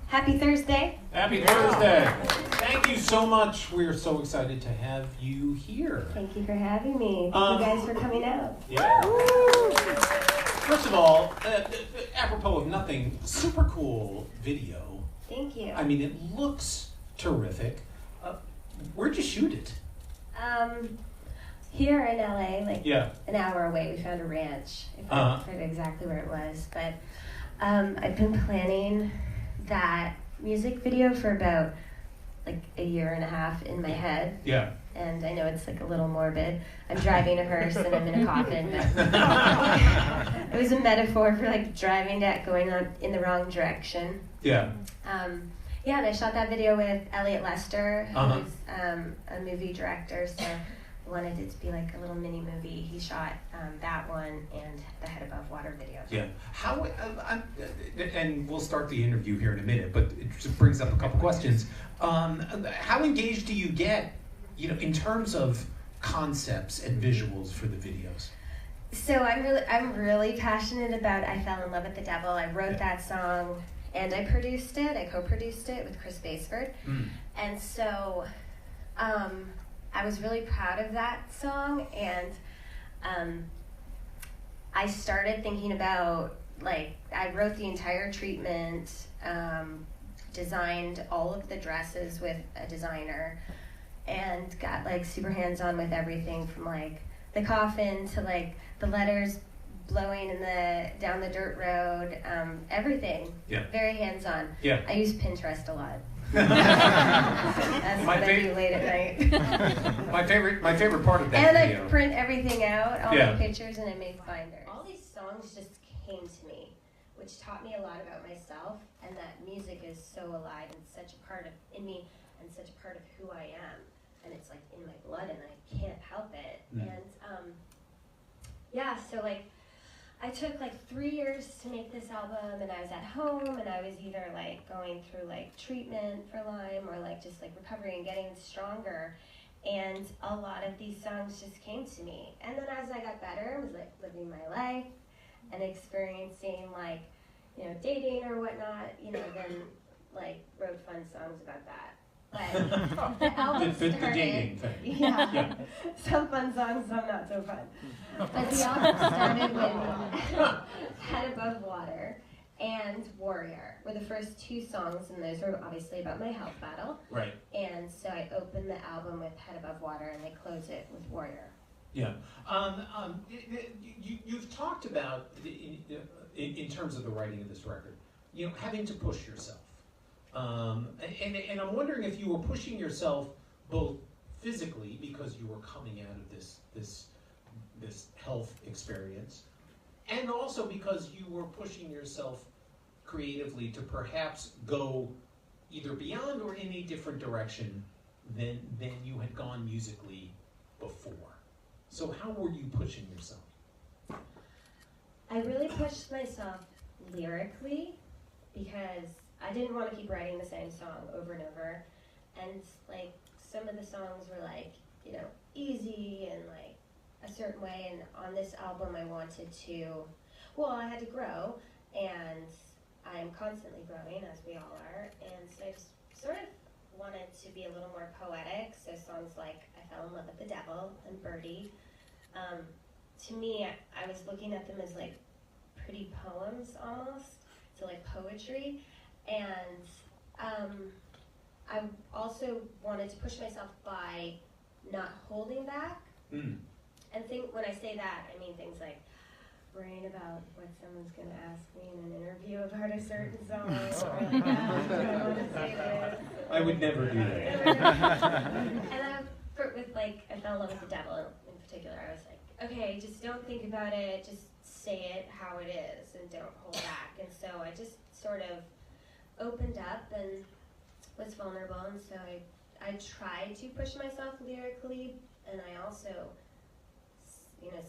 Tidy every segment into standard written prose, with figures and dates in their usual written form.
Happy Thursday. Happy Thursday. Thank you so much. We're so excited to have you here. Thank you for having me. Thank you guys for coming out. Yeah. First of all, apropos of nothing, super cool video. Thank you. I mean, it looks terrific. Where'd you shoot it? Here in LA, like Yeah. an hour away, we found a ranch. I forget exactly where it was, but I've been planning that music video for about like a year and a half in my head. Yeah. And I know it's like a little morbid. I'm driving a hearse and I'm in a coffin, but it was a metaphor for like going on in the wrong direction. Yeah. Yeah, and I shot that video with Elliot Lester, Uh-huh. who's a movie director, so I wanted it to be like a little mini movie. He shot that one and the Head Above Water video. Yeah. How? And we'll start the interview here in a minute, but it just brings up a couple questions. How engaged do you get, in terms of concepts and visuals for the videos? So I'm really passionate about I Fell in Love with the Devil. I wrote that song and I produced it. I co-produced it with Chris Basford. And so I was really proud of that song, and I started thinking about, I wrote the entire treatment, designed all of the dresses with a designer, and got super hands-on with everything from the coffin to the letters blowing down the dirt road, everything. Yeah. Very hands-on. Yeah. I use Pinterest a lot. That's what I do late at night. my favorite part of that video. And I print everything out, all the pictures, and I make binders. All these songs just came to me, which taught me a lot about myself, and that music is so alive and such a part in me, and such a part of who I am, and it's in my blood, and I can't help it. And so I took 3 years to make this album, and I was at home, and I was either going through treatment for Lyme or just recovery and getting stronger, and a lot of these songs just came to me. And then as I got better, I was living my life and experiencing dating or whatnot, then wrote fun songs about that. But the album started, the dating thing. Yeah. Some fun songs, some not so fun. But the album started with Head Above Water and Warrior were the first two songs, and those were obviously about my health battle. Right. And so I opened the album with Head Above Water, and I close it with Warrior. Yeah. You've talked about, in terms of the writing of this record, having to push yourself. And I'm wondering if you were pushing yourself both physically because you were coming out of this health experience, and also because you were pushing yourself creatively to perhaps go either beyond or in a different direction than you had gone musically before. So how were you pushing yourself? I really pushed myself lyrically because I didn't want to keep writing the same song over and over, and some of the songs were easy and a certain way, and on this album I wanted to, I had to grow, and I'm constantly growing, as we all are, and so I sort of wanted to be a little more poetic, so songs like I Fell in Love with the Devil and Birdie, to me, I was looking at them as pretty poems almost, so poetry. And I also wanted to push myself by not holding back. And when I say that, I mean things like worrying about what someone's going to ask me in an interview about a certain song, or do I want to say this? I would never do that. And with I Fell in Love with the Devil in particular, I was okay, just don't think about it, just say it how it is, and don't hold back. And so I just sort of opened up and was vulnerable, and so I tried to push myself lyrically, and I also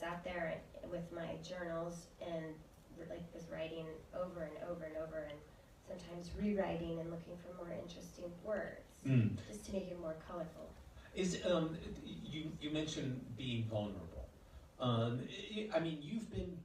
sat there with my journals and was writing over and over and over, and sometimes rewriting and looking for more interesting words, just to make it more colorful. Is you mentioned being vulnerable. I mean, you've been